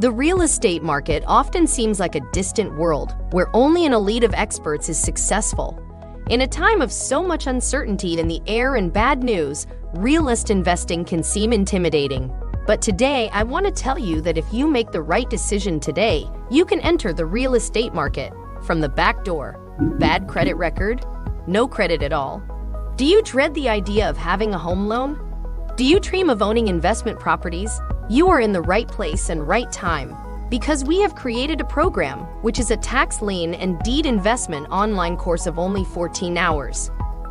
The real estate market often seems like a distant world where only an elite of experts is successful. In a time of so much uncertainty in the air and bad news, realist investing can seem intimidating. But today, I want to tell you that if you make the right decision today, you can enter the real estate market from the back door. Bad credit record? No credit at all? Do you dread the idea of having a home loan? Do you dream of owning investment properties? You are in the right place and right time, because we have created a program which is a tax lien and deed investment online course of only 14 hours.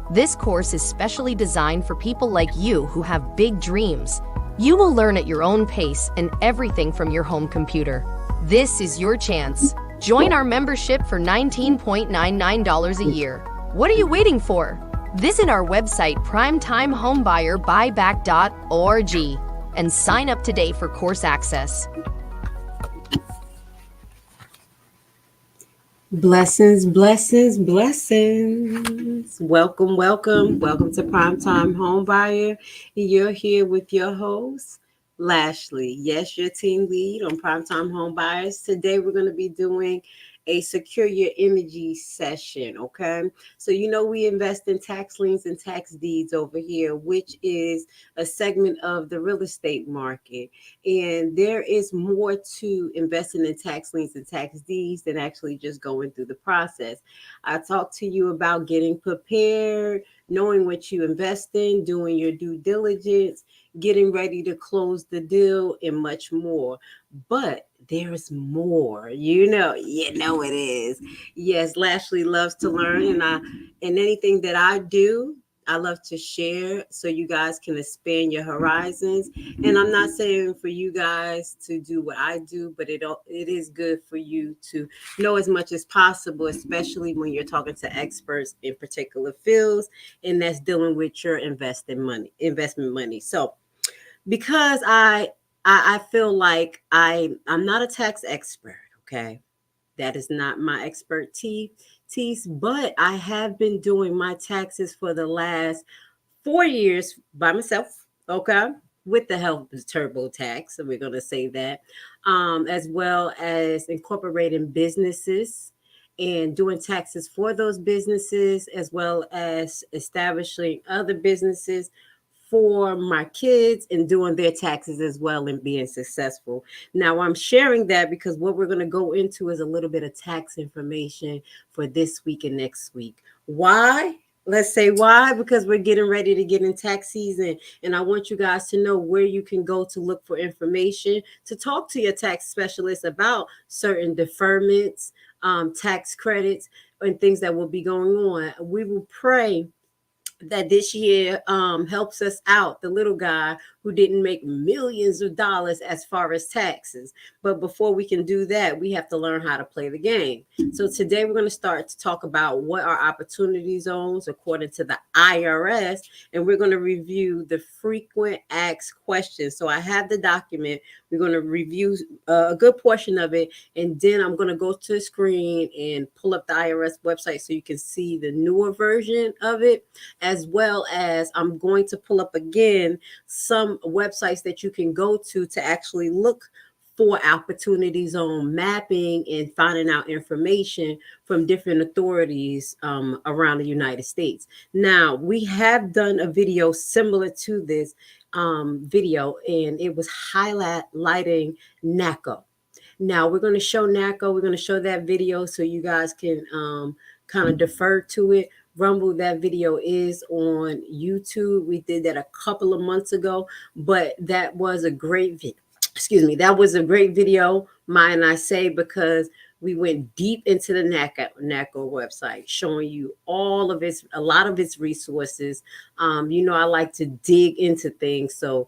This course is specially designed for people like you who have big dreams. You will learn at your own pace and everything from your home computer. This is your chance. Join our membership for $19.99 a year. What are you waiting for? Visit our website primetimehomebuyerBuyback.org and sign up today for course access. Blessings, blessings, blessings. Welcome, welcome. Welcome to Primetime Homebuyer. You're here with your host, Lashley. Yes, your team lead on Primetime Homebuyers. Today we're going to be doing a secure your energy session, okay? So we invest in tax liens and tax deeds over here, which is a segment of the real estate market. And there is more to investing in tax liens and tax deeds than actually just going through the process. I talked to you about getting prepared, knowing what you invest in, doing your due diligence, getting ready to close the deal, and much more. But there's more, you know it is. Yes, Lashley loves to learn, and anything that I do, I love to share so you guys can expand your horizons. And I'm not saying for you guys to do what I do, but it is good for you to know as much as possible, especially when you're talking to experts in particular fields, and that's dealing with your investment money. So because I feel like I'm not a tax expert, okay? That is not my expertise, but I have been doing my taxes for the last 4 years by myself, okay, with the help of TurboTax. So we're going to say that, as well as incorporating businesses and doing taxes for those businesses, as well as establishing other businesses for my kids and doing their taxes as well and being successful. Now, I'm sharing that because what we're going to go into is a little bit of tax information for this week and next week. Why? Let's say why, because we're getting ready to get in tax season. And I want you guys to know where you can go to look for information, to talk to your tax specialist about certain deferments, tax credits, and things that will be going on. We will pray that this year helps us out, the little guy who didn't make millions of dollars as far as taxes. But before we can do that, we have to learn how to play the game. So today we're going to start to talk about what are opportunity zones according to the IRS, and we're going to review the frequent asked questions. So I have the document. We're going to review a good portion of it, and then I'm going to go to the screen and pull up the IRS website so you can see the newer version of it, as well as I'm going to pull up again some websites that you can go to actually look for opportunity zone mapping and finding out information from different authorities around the United States. Now, we have done a video similar to this video, and it was highlighting NACO. Now, we're going to show NACO. We're going to show that video so you guys can kind of defer to it. Rumble, that video is on YouTube. We did that a couple of months ago, but that was a great that was a great video, mine I say, because we went deep into the NACO website, showing you a lot of its resources. I like to dig into things, so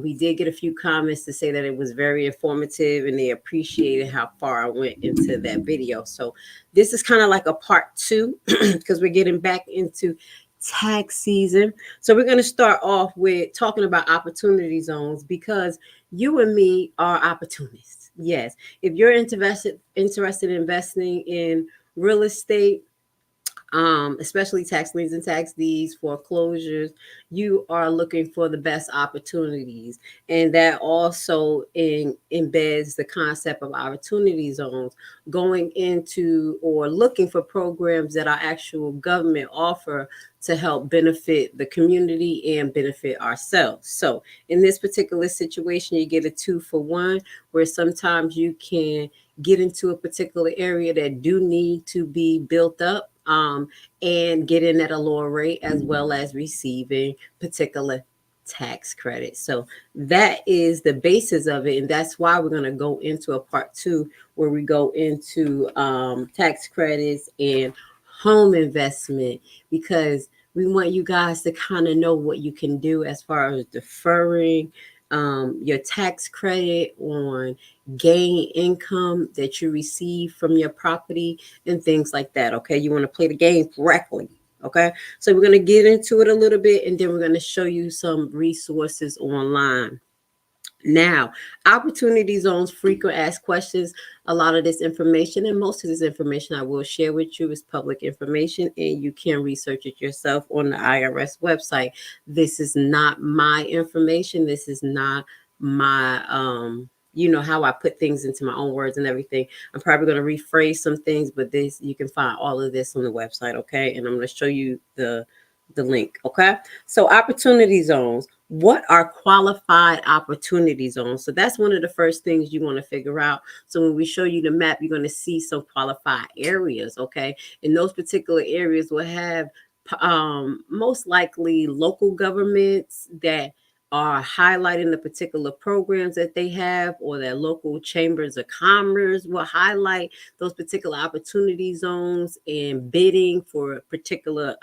we did get a few comments to say that it was very informative and they appreciated how far I went into that video. So this is kind of like a part 2 because we're getting back into tax season. So we're going to start off with talking about opportunity zones, because you and me are opportunists. Yes. If you're interested in investing in real estate, especially tax liens and tax deeds, foreclosures, you are looking for the best opportunities. And that also embeds the concept of opportunity zones, going into or looking for programs that our actual government offer to help benefit the community and benefit ourselves. So in this particular situation, you get a 2-for-1, where sometimes you can get into a particular area that do need to be built up, and get in at a lower rate, as well as receiving particular tax credits. So that is the basis of it. And that's why we're going to go into a part 2 where we go into tax credits and home investment, because we want you guys to kind of know what you can do as far as deferring your tax credit on gain income that you receive from your property and things like that. Okay, you want to play the game correctly. Okay, so we're going to get into it a little bit, and then we're going to show you some resources online. Now, opportunity zones, frequent asked questions. A lot of this information, and most of this information I will share with you, is public information, and you can research it yourself on the IRS website. This is not my information. This is not my how I put things into my own words and everything. I'm probably going to rephrase some things, but this, you can find all of this on the website. Okay, and I'm going to show you the link. Okay, so opportunity zones. What are qualified opportunity zones? So that's one of the first things you want to figure out. So when we show you the map, you're going to see some qualified areas. Okay, and those particular areas will have most likely local governments that are highlighting the particular programs that they have, or their local chambers of commerce will highlight those particular opportunity zones and bidding for particular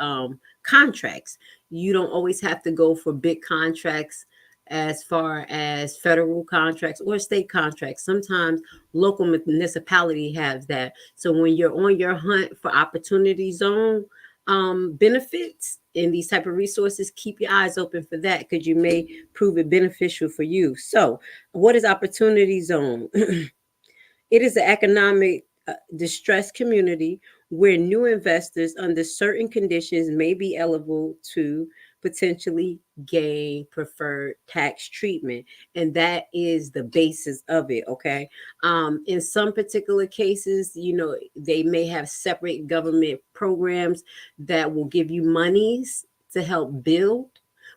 contracts. You don't always have to go for big contracts as far as federal contracts or state contracts. Sometimes local municipality has that. So when you're on your hunt for opportunity zone benefits and these type of resources, keep your eyes open for that, because you may prove it beneficial for you. So what is opportunity zone? It is an economic distressed community where new investors under certain conditions may be eligible to potentially gain preferred tax treatment. And that is the basis of it. Okay. In some particular cases, they may have separate government programs that will give you monies to help build.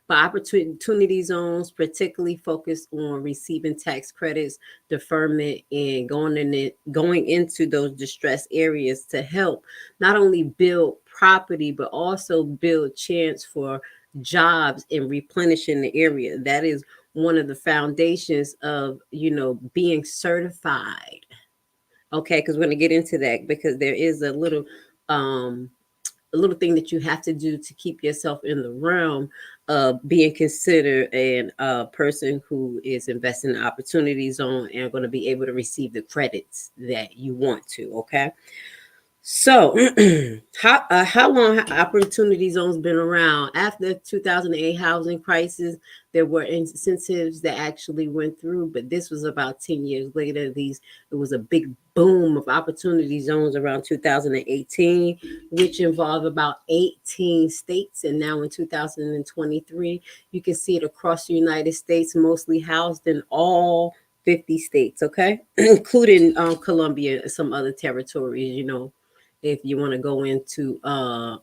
But opportunity zones particularly focus on receiving tax credits, deferment, and going into those distressed areas to help not only build property but also build chance for jobs and replenishing the area. That is one of the foundations of being certified. Okay, because we're going to get into that, because there is um a little thing that you have to do to keep yourself in the realm of being considered a person who is investing in the opportunity zone and are going to be able to receive the credits that you want to. Okay. So, how long opportunity zones been around? After 2008 housing crisis, there were incentives that actually went through, but this was about 10 years later. It was a big boom of opportunity zones around 2018, which involved about 18 states, and now in 2023, you can see it across the United States, mostly housed in all 50 states. Okay, including Colombia and some other territories. If you want to go into um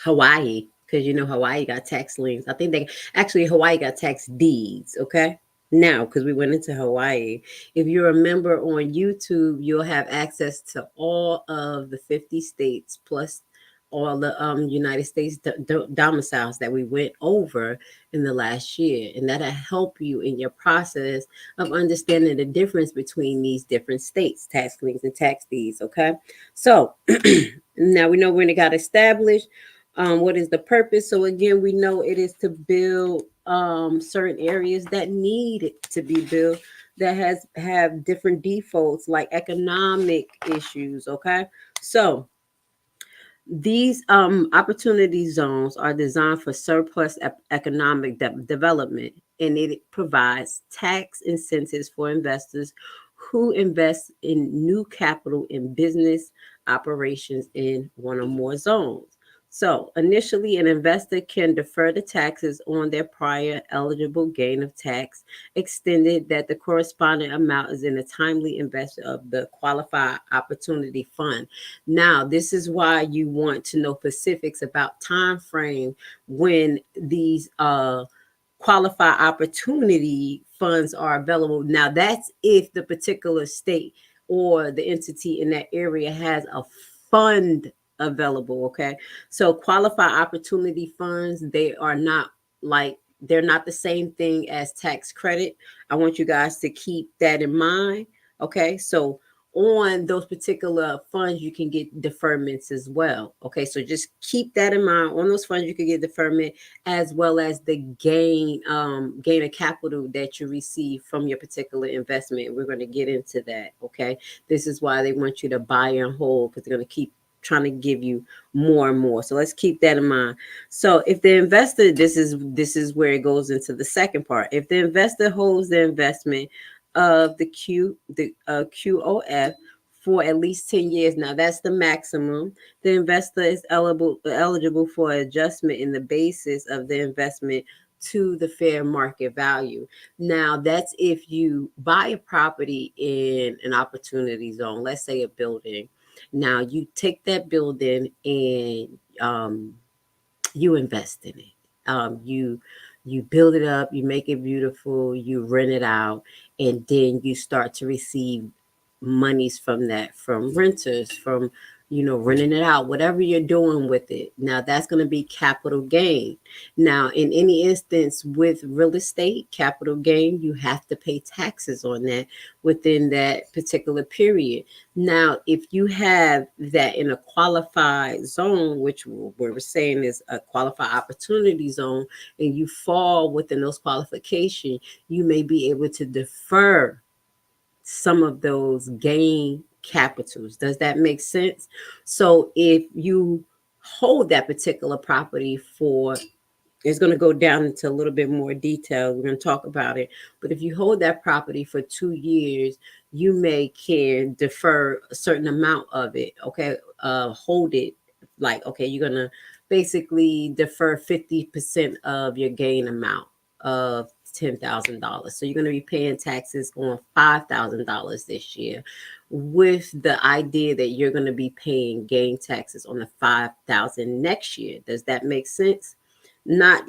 Hawaii, because Hawaii got tax liens. I think they actually Hawaii got tax deeds. Okay. Now, because we went into Hawaii, if you're a member on YouTube, you'll have access to all of the 50 states plus all the United States domiciles that we went over in the last year, and that'll help you in your process of understanding the difference between these different states, tax liens and tax deeds. Okay, so now we know when it got established. What is the purpose? So again, we know it is to build certain areas that need it to be built, that have different defaults like economic issues. Okay, so these opportunity zones are designed for surplus economic development, and it provides tax incentives for investors who invest in new capital in business operations in one or more zones. So, initially, an investor can defer the taxes on their prior eligible gain of tax, extended that the corresponding amount is in a timely investment of the qualified opportunity fund. Now, this is why you want to know specifics about time frame when these qualified opportunity funds are available. Now, that's if the particular state or the entity in that area has a fund available. Okay. So qualified opportunity funds, they're not the same thing as tax credit. I want you guys to keep that in mind. Okay. So on those particular funds, you can get deferments as well. Okay, so just keep that in mind. On those funds, you can get deferment as well as the gain of capital that you receive from your particular investment. We're going to get into that. Okay, this is why they want you to buy and hold, because they're going to keep trying to give you more and more. So let's keep that in mind. So if the investor, this is where it goes into the second part. If the investor holds the investment of the QOF for at least 10 years. Now that's the maximum. The investor is eligible for adjustment in the basis of the investment to the fair market value. Now that's if you buy a property in an opportunity zone, let's say a building. Now you take that building and you invest in it. You build it up, you make it beautiful, you rent it out, and then you start to receive monies from that, from renters, from renting it out, whatever you're doing with it. Now that's going to be capital gain. Now, in any instance with real estate, capital gain, you have to pay taxes on that within that particular period. Now, if you have that in a qualified zone, which we're saying is a qualified opportunity zone, and you fall within those qualifications, you may be able to defer some of those gain capitals. Does that make sense? So if you hold that particular property for, it's going to go down into a little bit more detail. We're going to talk about it. But if you hold that property for 2 years, you can defer a certain amount of it. Okay. Hold it like, okay, you're going to basically defer 50% of your gain amount of $10,000. So you're going to be paying taxes on $5,000 this year, with the idea that you're going to be paying gain taxes on the 5,000 next year. Does that make sense? Not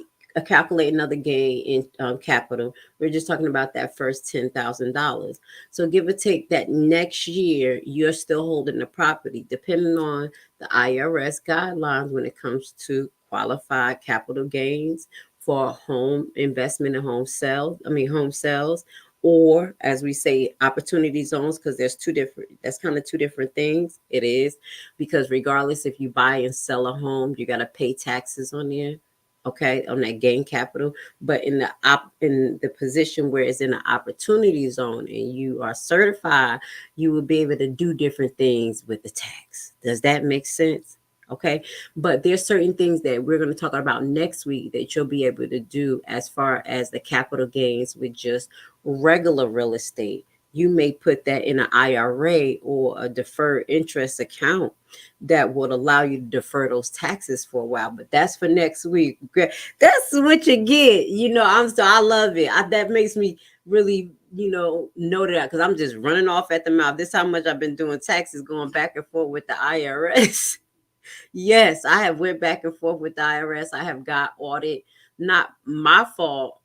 calculate another gain in capital. We're just talking about that first $10,000. So give or take that next year, you're still holding the property, depending on the IRS guidelines when it comes to qualified capital gains for home investment and home sales, or as we say, opportunity zones, because that's kind of two different things. It is, because regardless if you buy and sell a home, you got to pay taxes on there, okay, on that gain capital. But in the position where it's in an opportunity zone and you are certified, you will be able to do different things with the tax. Does that make sense? Okay. But there's certain things that we're going to talk about next week that you'll be able to do as far as the capital gains with just regular real estate. You may put that in an IRA or a deferred interest account that would allow you to defer those taxes for a while. But that's for next week. That's what you get. I love it. That makes me really, know that, because I'm just running off at the mouth. This is how much I've been doing taxes, going back and forth with the IRS. Yes, I have went back and forth with the IRS. I have got audit. Not my fault.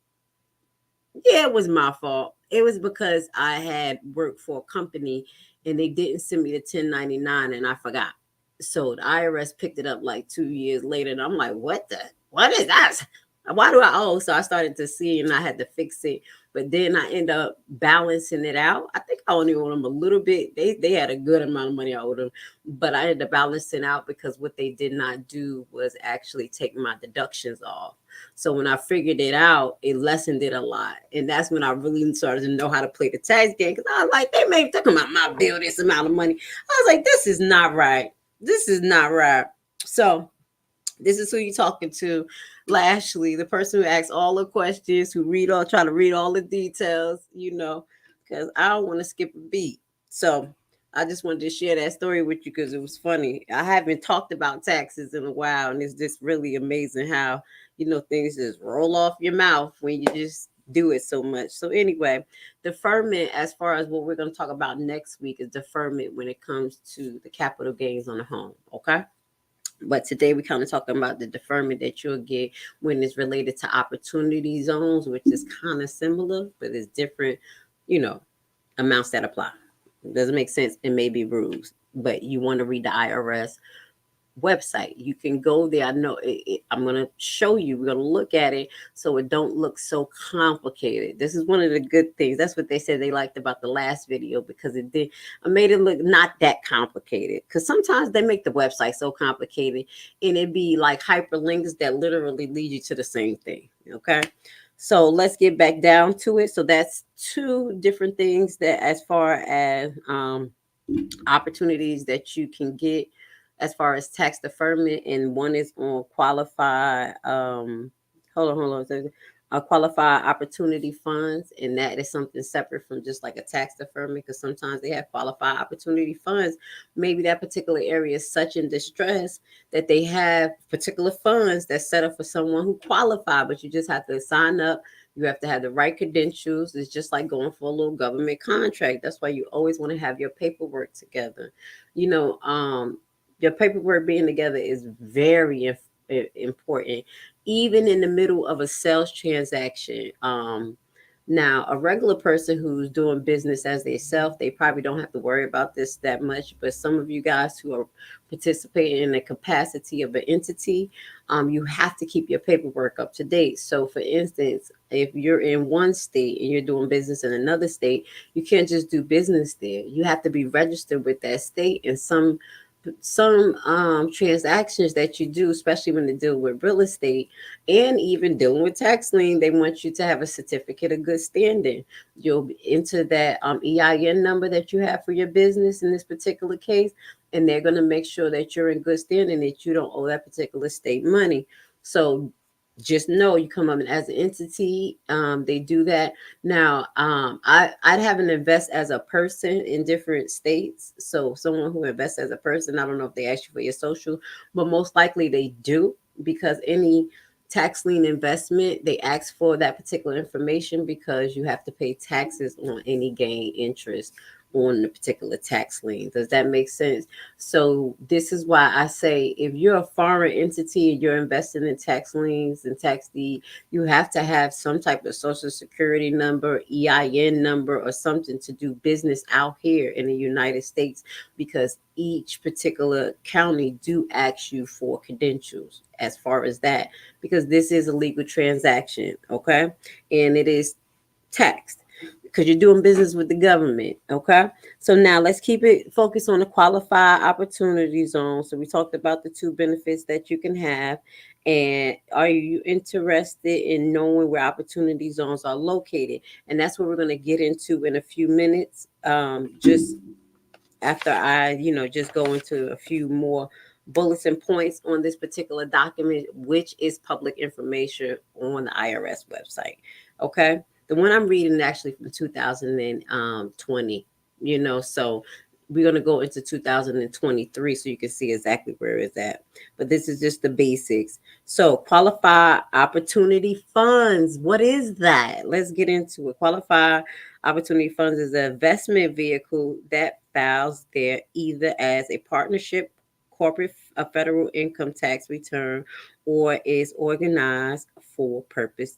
Yeah, it was my fault. It was because I had worked for a company and they didn't send me the 1099 and I forgot. So the IRS picked it up like 2 years later and I'm like, what is that? Why do I owe? So I started to see and I had to fix it. But then I end up balancing it out. I think I only owed them a little bit. They had a good amount of money I owed them, but I had to balance it out because what they did not do was actually take my deductions off. So when I figured it out, it lessened it a lot. And that's when I really started to know how to play the tax game. Because I was like, they come out my bill this amount of money. I was like, this is not right. This is not right. So this is who you're talking to, Lashley, the person who asks all the questions, try to read all the details, because I don't want to skip a beat. So I just wanted to share that story with you because it was funny. I haven't talked about taxes in a while, and it's just really amazing how, things just roll off your mouth when you just do it so much. So anyway, deferment, as far as what we're going to talk about next week, is deferment when it comes to the capital gains on a home. Okay. But today we're kind of talking about the deferment that you'll get when it's related to opportunity zones, which is kind of similar, but it's different, you know, amounts that apply. It doesn't make sense. It may be rules, but you want to read the IRS website. You can go there. I know I'm going to show you. We're going to look at it so it don't look so complicated. This is one of the good things. That's what they said they liked about the last video, because it made it look not that complicated. Because sometimes they make the website so complicated and it be like hyperlinks that literally lead you to the same thing. Okay. So let's get back down to it. So that's two different things that, as far as opportunities that you can get as far as tax deferment, and one is on qualified hold on qualified opportunity funds, and that is something separate from just like a tax deferment, because sometimes they have qualified opportunity funds. Maybe that particular area is such in distress that they have particular funds that's set up for someone who qualify, but you just have to sign up. You have to have the right credentials. It's just like going for a little government contract. That's why you always want to have your paperwork together. you know um your paperwork being together is very important, even in the middle of a sales transaction. Now, a regular person who's doing business as they self, they probably don't have to worry about this that much. But some of you guys who are participating in the capacity of an entity, you have to keep your paperwork up to date. So, for instance, if you're in one state and you're doing business in another state, you can't just do business there. You have to be registered with that state. And some transactions that you do, especially when they deal with real estate and even dealing with tax lien, they want you to have a certificate of good standing. You'll enter that EIN number that you have for your business in this particular case, and they're going to make sure that you're in good standing, that you don't owe that particular state money. So just know you come up as an entity. They do that. Now, I'd have an invest as a person in different states. So someone who invests as a person, I don't know if they ask you for your social, but most likely they do, because any tax lien investment, they ask for that particular information because you have to pay taxes on any gain interest on the particular tax lien. Does that make sense? So this is why I say, if you're a foreign entity and you're investing in tax liens and tax deed, you have to have some type of social security number, EIN number, or something to do business out here in the United States, because each particular county do ask you for credentials as far as that, because this is a legal transaction, okay? And it is taxed because you're doing business with the government. Okay. So now let's keep it focused on the qualified opportunity zone. So we talked about the two benefits that you can have. And are you interested in knowing where opportunity zones are located? And that's what we're going to get into in a few minutes. Just after I, just go into a few more bullets and points on this particular document, which is public information on the IRS website. Okay. The one I'm reading is actually from 2020, so we're going to go into 2023 so you can see exactly where it's at. But this is just the basics. So, qualified opportunity funds. What is that? Let's get into it. Qualified opportunity funds is an investment vehicle that files there either as a partnership, corporate, a federal income tax return, or is organized for purpose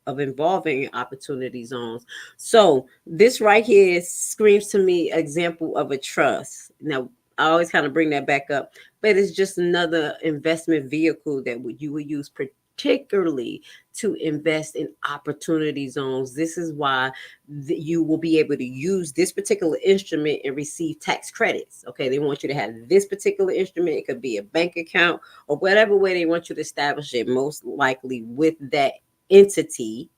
of involving opportunity zones. So this right here screams to me example of a trust. Now, I always kind of bring that back up, but it's just another investment vehicle that you would use particularly to invest in opportunity zones. This is why you will be able to use this particular instrument and receive tax credits. Okay, they want you to have this particular instrument. It could be a bank account or whatever way they want you to establish it, most likely with that entity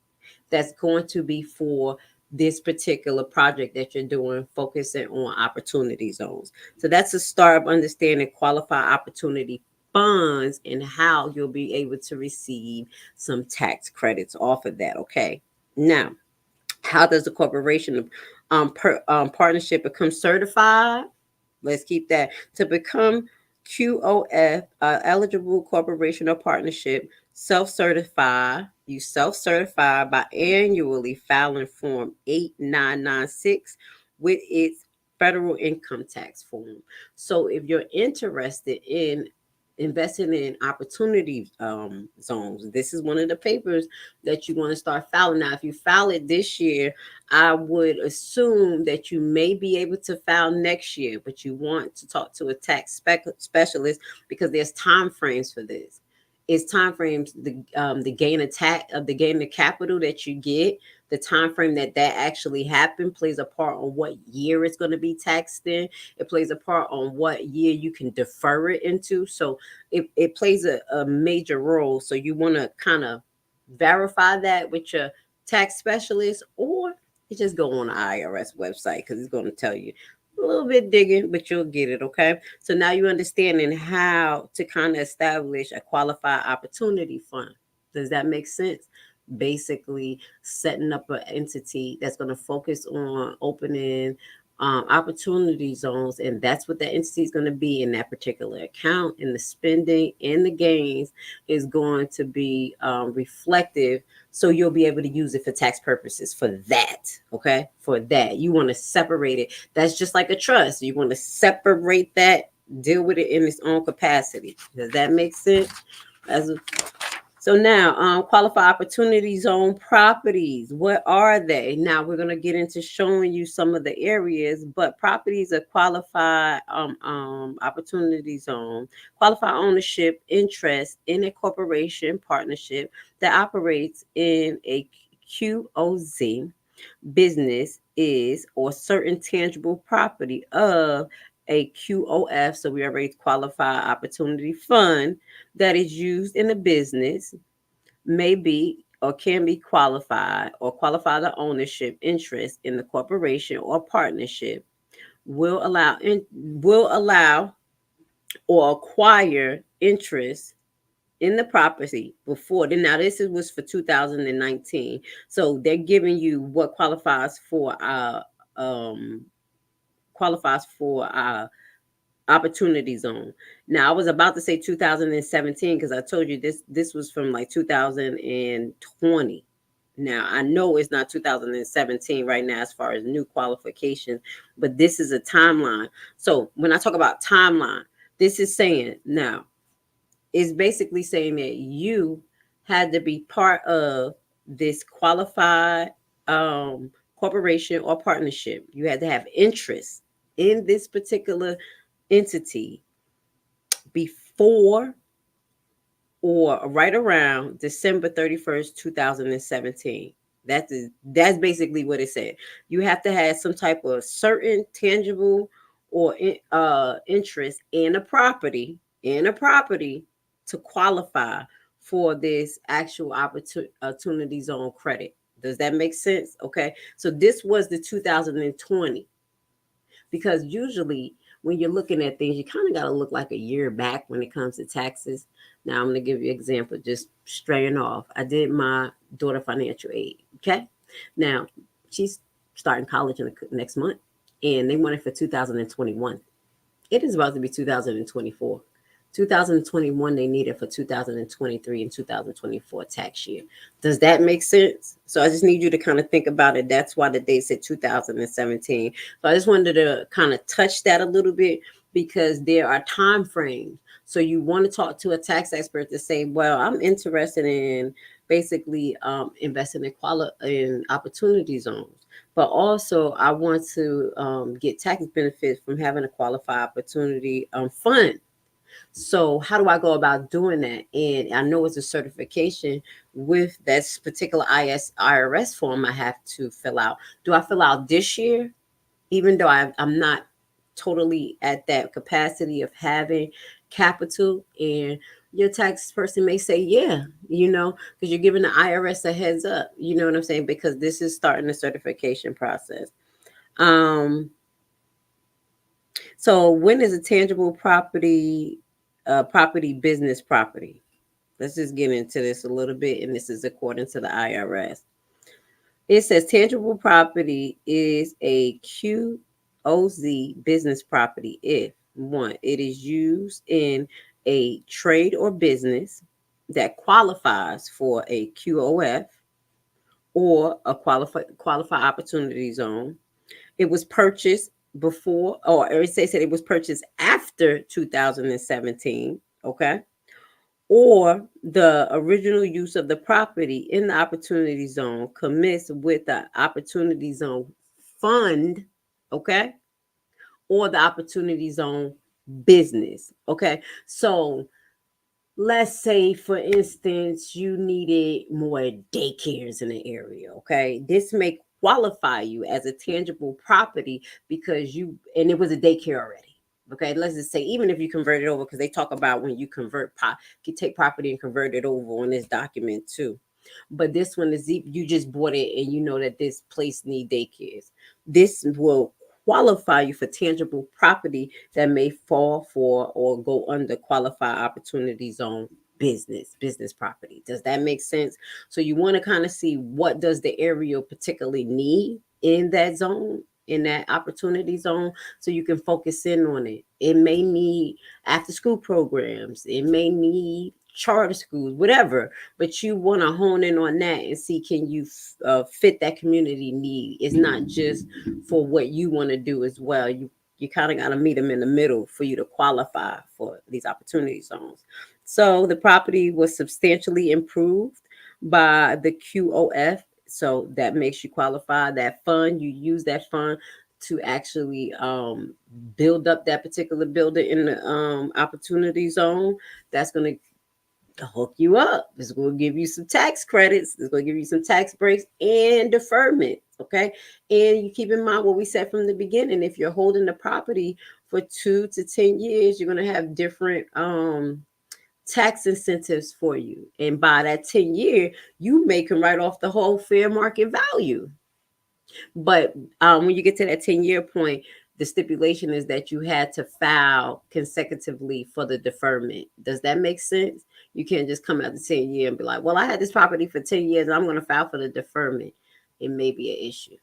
that's going to be for this particular project that you're doing, focusing on opportunity zones. So that's a start of understanding qualified opportunity funds and how you'll be able to receive some tax credits off of that. Okay. Now, how does the corporation partnership become certified? Let's keep that. To become QOF, eligible corporation or partnership, you self-certify by annually filing Form 8996 with its federal income tax form. So if you're interested in investing in opportunity zones, this is one of the papers that you want to start filing. Now, if you file it this year, I would assume that you may be able to file next year, but you want to talk to a tax specialist because there's time frames for this. It's time frames, the gain of the gain of capital that you get, the time frame that actually happened plays a part on what year it's going to be taxed in. It plays a part on what year you can defer it into. So it plays a major role. So you want to kind of verify that with your tax specialist, or you just go on the IRS website because it's going to tell you a little bit digging, but you'll get it. Okay. So now you're understanding how to kind of establish a qualified opportunity fund. Does that make sense? Basically, setting up an entity that's going to focus on opening opportunity zones, and that's what that entity is going to be in that particular account. And the spending and the gains is going to be reflective, so you'll be able to use it for tax purposes for that. Okay, for that you want to separate it. That's just like a trust. You want to separate that, deal with it in its own capacity. Does that make sense? As a So now, qualified opportunity zone properties. What are they? Now we're gonna get into showing you some of the areas, but properties are qualified opportunity zone, qualified ownership interest in a corporation partnership that operates in a QOZ business is or certain tangible property of a QOF. So we already qualified opportunity fund that is used in the business may be or can be qualified or qualify the ownership interest in the corporation or partnership will allow or acquire interest in the property before then. Now this was for 2019, so they're giving you what um qualifies for opportunity zone. Now I was about to say 2017 because I told you this was from like 2020. Now I know it's not 2017 right now as far as new qualifications, but this is a timeline. So when I talk about timeline, this is saying now is basically saying that you had to be part of this qualified corporation or partnership. You had to have interest in this particular entity before or right around December 31st, 2017. That's basically what it said. You have to have some type of certain tangible or interest in a property to qualify for this actual opportunity zone credit. Does that make sense? Okay. So this was the 2020, because usually when you're looking at things, you kind of got to look like a year back when it comes to taxes. Now I'm going to give you an example, just straying off. I did my daughter financial aid. Okay. Now she's starting college in the next month, and they want it for 2021. It is about to be 2024. 2021, they need it for 2023 and 2024 tax year. Does that make sense? So I just need you to kind of think about it. That's why the date said 2017. So I just wanted to kind of touch that a little bit, because there are time frames. So you want to talk to a tax expert to say, well, I'm interested in basically investing in opportunity zones, but also I want to get tax benefits from having a qualified opportunity fund. So how do I go about doing that? And I know it's a certification with that particular IRS form I have to fill out. Do I fill out this year, even though I'm not totally at that capacity of having capital? And your tax person may say, yeah, because you're giving the IRS a heads up. You know what I'm saying? Because this is starting the certification process. Um, so when is a tangible property business property? Let's just get into this a little bit, and this is according to the IRS. It says tangible property is a QOZ business property if one, it is used in a trade or business that qualifies for a QOF or a qualified opportunity zone. It was purchased before, or it said it was purchased after 2017. Okay. Or the original use of the property in the opportunity zone commits with the opportunity zone fund. Okay. Or the opportunity zone business. Okay. So let's say, for instance, you needed more daycares in the area. Okay. This may qualify you as a tangible property because and it was a daycare already. Okay. Let's just say, even if you convert it over, because they talk about when you you take property and convert it over on this document too. But this one is, you just bought it and you know that this place need daycares. This will qualify you for tangible property that may fall for or go under qualified opportunity zone business property. Does that make sense? So you want to kind of see, what does the area particularly need in that zone, in that opportunity zone, so you can focus in on it. It may need after school programs, it may need charter schools, whatever, but you want to hone in on that and see, can you fit that community need? It's not just for what you want to do as well. You kind of got to meet them in the middle for you to qualify for these opportunity zones. So the property was substantially improved by the QOF. So that makes you qualify. That fund, you use that fund to actually build up that particular building in the opportunity zone. That's going to hook you up. It's going to give you some tax credits. It's going to give you some tax breaks and deferment. Okay. And you keep in mind what we said from the beginning. If you're holding the property for 2 to 10 years, you're going to have different tax incentives for you. And by that 10-year, you may can write off the whole fair market value. But when you get to that 10-year point, the stipulation is that you had to file consecutively for the deferment. Does that make sense? You can't just come out the 10-year and be like, well, I had this property for 10 years and I'm going to file for the deferment. It may be an issue.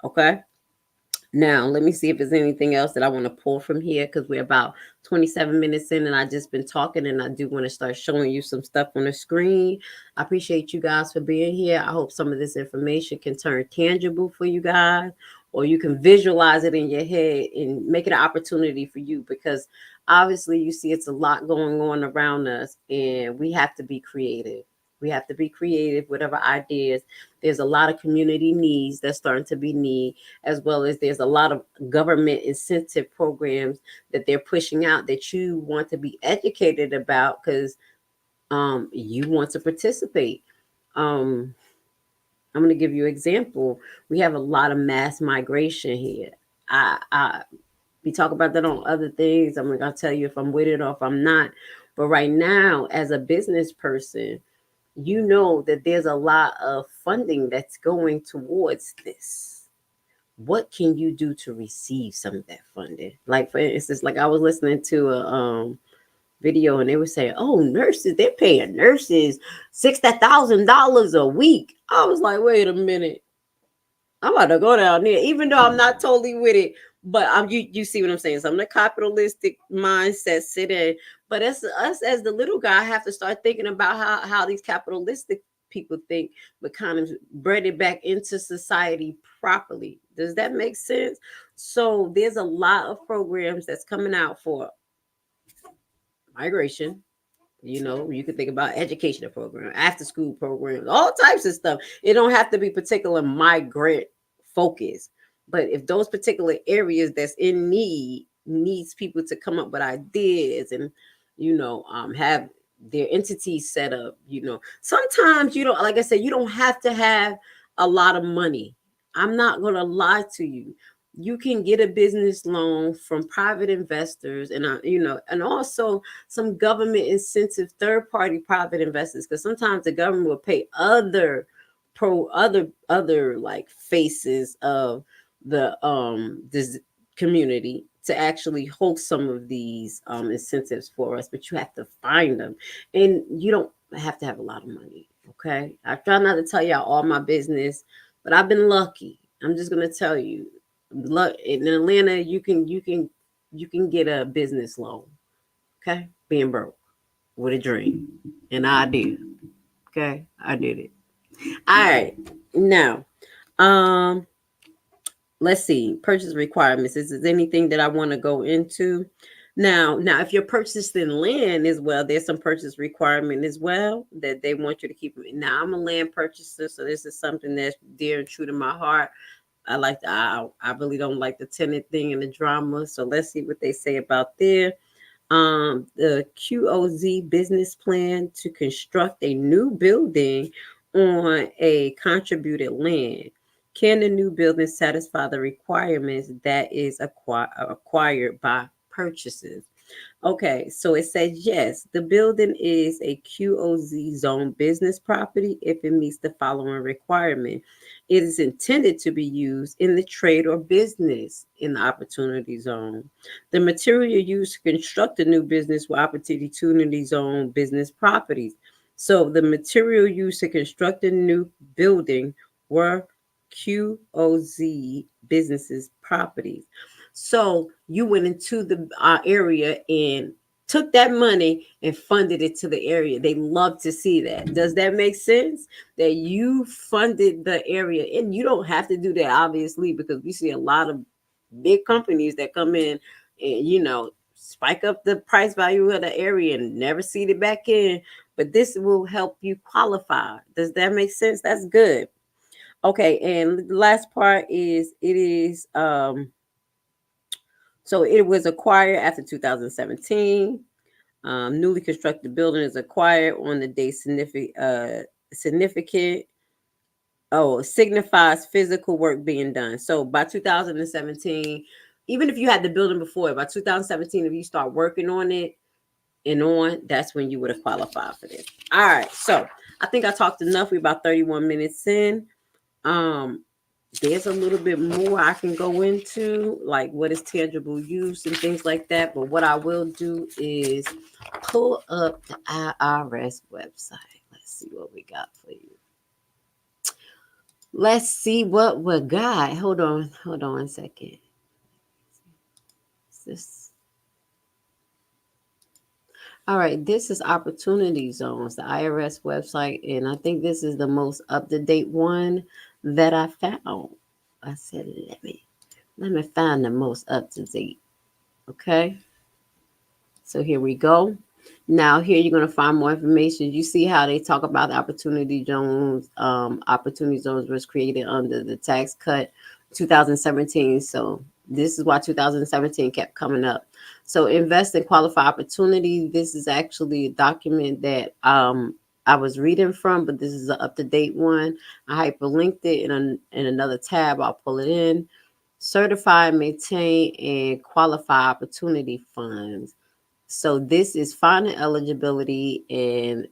Okay. Now, let me see if there's anything else that I want to pull from here because we're about 27 minutes in and I just been talking and I do want to start showing you some stuff on the screen. I appreciate you guys for being here. I hope some of this information can turn tangible for you guys or you can visualize it in your head and make it an opportunity for you because obviously you see it's a lot going on around us and we have to be creative. We have to be creative with our ideas. There's a lot of community needs that's starting to be need, as well as there's a lot of government incentive programs that they're pushing out that you want to be educated about because you want to participate. I'm going to give you an example. We have a lot of mass migration here. We talk about that on other things. I'm not going to tell you if I'm with it or if I'm not. But right now, as a business person, you know that there's a lot of funding that's going towards this. What can you do to receive some of that funding? Like for instance, like I was listening to a video and they were saying, "Oh, nurses, they're paying nurses $60,000 a week." I was like, "Wait a minute, I'm about to go down there," even though I'm not totally with it. But you see what I'm saying? Some of the capitalistic mindset sit in. But as us as the little guy have to start thinking about how these capitalistic people think, but kind of bred it back into society properly. Does that make sense? So there's a lot of programs that's coming out for migration. You know, you could think about educational program, after school programs, all types of stuff. It don't have to be particular migrant focus. But if those particular areas that's in need needs people to come up with ideas and, have their entities set up, sometimes you don't, like I said, you don't have to have a lot of money. I'm not going to lie to you. You can get a business loan from private investors and also some government incentive third party private investors because sometimes the government will pay other like faces of the this community to actually hold some of these incentives for us, but you have to find them and you don't have to have a lot of money. Okay, I try not to tell y'all all my business, but I've been lucky. I'm just gonna tell you, look, in Atlanta you can get a business loan. Okay, being broke with a dream, and I did. Okay, I did it. All right, now, um, let's see. Purchase requirements. Is there anything that I want to go into? Now, if you're purchasing land as well, there's some purchase requirement as well that they want you to keep. Now, I'm a land purchaser, so this is something that's dear and true to my heart. I really don't like the tenant thing and the drama. So let's see what they say about there. The QOZ business plan to construct a new building on a contributed land. Can the new building satisfy the requirements that is acquired by purchases? Okay, so it says yes, the building is a QOZ zone business property if it meets the following requirement. It is intended to be used in the trade or business in the opportunity zone. The material used to construct the new business will opportunity zone business properties. So the material used to construct the new building were QOZ businesses properties. So you went into the area and took that money and funded it to the area. They love to see that. Does that make sense? That you funded the area, and you don't have to do that obviously because we see a lot of big companies that come in and, spike up the price value of the area and never seed it back in. But this will help you qualify. Does that make sense? That's good. Okay, and the last part is so it was acquired after 2017. Newly constructed building is acquired on the day significant signifies physical work being done. So by 2017, even if you had the building before, by 2017, if you start working on it and on, that's when you would have qualified for this. All right, so I think I talked enough. We're about 31 minutes in. Um, there's a little bit more I can go into, like what is tangible use and things like that. But what I will do is pull up the IRS website. Let's see what we got for you. Let's see what we got. Hold on a second. This. All right, this is Opportunity Zones, the IRS website, and I think this is the most up-to-date one that I found. I said, let me find the most up-to-date. Okay. So here we go. Now here you're going to find more information. You see how they talk about the Opportunity Zones. Opportunity Zones was created under the tax cut 2017. So this is why 2017 kept coming up. So invest in qualified opportunity. This is actually a document that I was reading from, but this is an up-to-date one. I hyperlinked it in another tab. I'll pull it in. Certify, maintain, and qualify opportunity funds. So this is finding eligibility and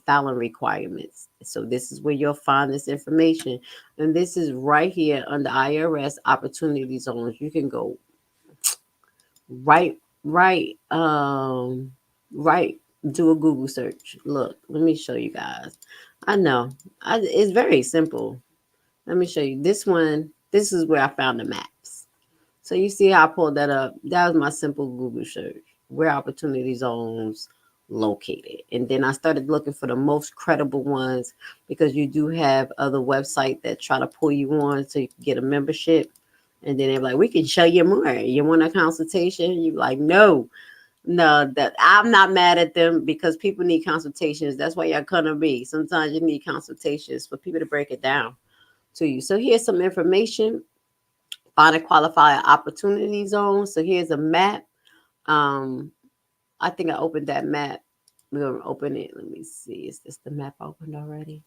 filing requirements. So this is where you'll find this information. And this is right here under IRS Opportunity Zones. You can go right, right, right, do a Google search. Look, let me show you guys. I know. It's very simple. Let me show you. This one, this is where I found the maps. So you see how I pulled that up? That was my simple Google search. Where opportunity zones located. And then I started looking for the most credible ones because you do have other websites that try to pull you on so you can get a membership. And then they're like, we can show you more. You want a consultation? You're like, no, that I'm not mad at them because people need consultations. That's why y'all come to me. Sometimes you need consultations for people to break it down to you. So here's some information. Find a qualified opportunity zone. So here's a map. I think I opened that map. We're gonna open it. Let me see. Is this the map opened already?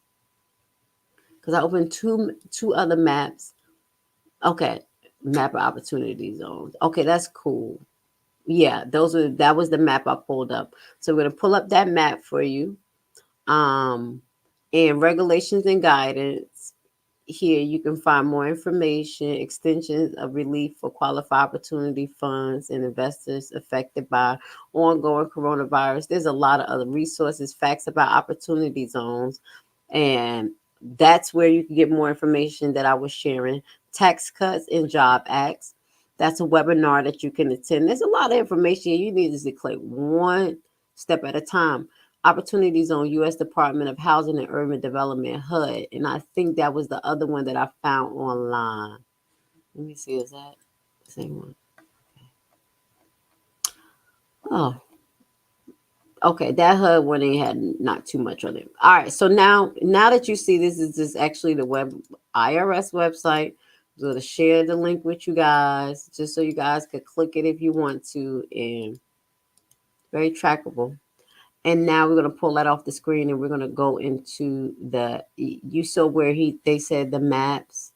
Because I opened two other maps. Okay, map of opportunity zones. Okay, that's cool. Yeah, that was the map I pulled up. So we're gonna pull up that map for you. And regulations and guidance. Here you can find more information, extensions of relief for qualified opportunity funds and investors affected by ongoing coronavirus. There's a lot of other resources, facts about opportunity zones, and that's where you can get more information that I was sharing. Tax cuts and job acts. That's a webinar that you can attend. There's a lot of information. You need to click one step at a time. Opportunity Zone, U.S. Department of Housing and Urban Development, HUD. And I think that was the other one that I found online. Let me see, is that the same one? Oh, okay. That HUD one ain't had not too much on it. All right. So now that you see this is actually the IRS website. I'm going to share the link with you guys just so you guys could click it if you want to. And very trackable. And now we're going to pull that off the screen and we're going to go into you saw where they said the maps.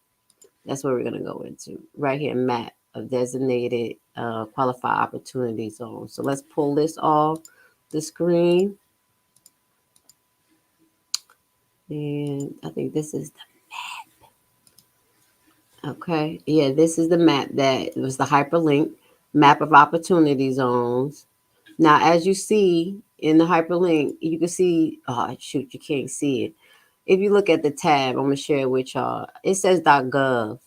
That's where we're going to go into right here, map of designated qualified opportunity zones. So let's pull this off the screen. And I think this is the map. Okay. Yeah, this is the map that was the hyperlink map of opportunity zones. Now, as you see in the hyperlink, you can see, oh, shoot, you can't see it. If you look at the tab, I'm going to share it with y'all. It says .gov.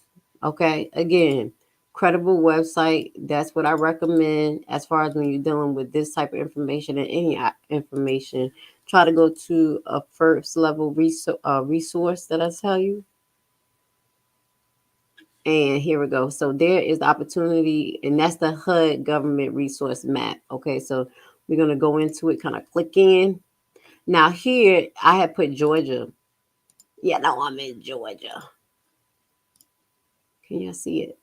Okay. Again, credible website. That's what I recommend as far as when you're dealing with this type of information and any information. Try to go to a first level resource that I tell you. And here we go. So there is the opportunity, and that's the HUD government resource map. Okay, so we're going to go into it, kind of click in. Now here I have put Georgia. Yeah, no, I'm in Georgia. Can you see it?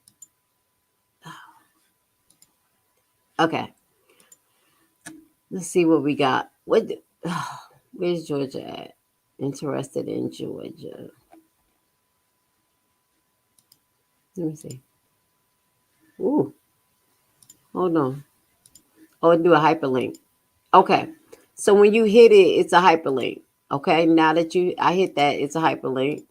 Okay, let's see what we got. Where's Georgia at? Interested in Georgia. Let me see. Ooh, hold on. Oh, do a hyperlink. Okay. So when you hit it, it's a hyperlink. Okay. Now that I hit that, it's a hyperlink.